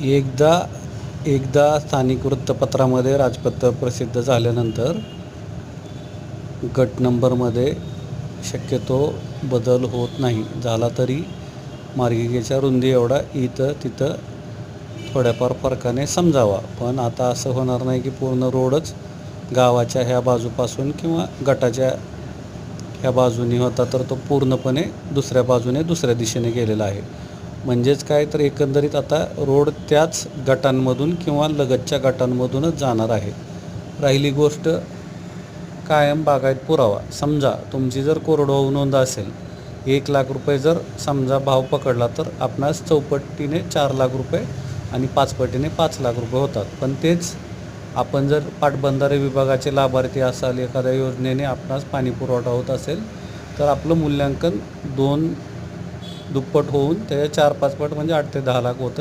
एकदा एकदा स्थानिक वृत्तपत्रामध्ये राजपत्र प्रसिद्ध झाल्यानंतर गट नंबरमध्ये शक्यतो बदल होत नाही. झाला तरी मार्गिकेच्या रुंदी एवढा इथं तिथं थोड्याफार फरकाने समजावा. पण आता असं होणार नाही की पूर्ण रोडच गावाच्या ह्या बाजूपासून किंवा गटाच्या ह्या बाजूने होता तर तो पूर्णपणे दुसऱ्या बाजूने दुसऱ्या दिशेने गेलेला आहे. म्हणजेच काय तर एकंदरीत आता रोड त्याच गटांमधून किंवा लगतच्या गटांमधूनच जाणार आहे. राहिली गोष्ट कायम बागायत पुरावा. समजा तुमची जर कोरडवाहू नोंद असेल, 1,00,000 जर समजा भाव पकडला तर आपणास चौपटीने 4,00,000 रुपये आणि 5 पटीने 5,00,000 होतात. पण तेच आपण जर पाटबंधारे विभागाचे लाभार्थी असाल, एखाद्या योजनेने आपणास पाणी पुरवठा होत असेल तर आपलं मूल्यांकन 2 दुप्पट होऊन त्याच्या 4-5 पट म्हणजे 8 ते 10 लाख होतं.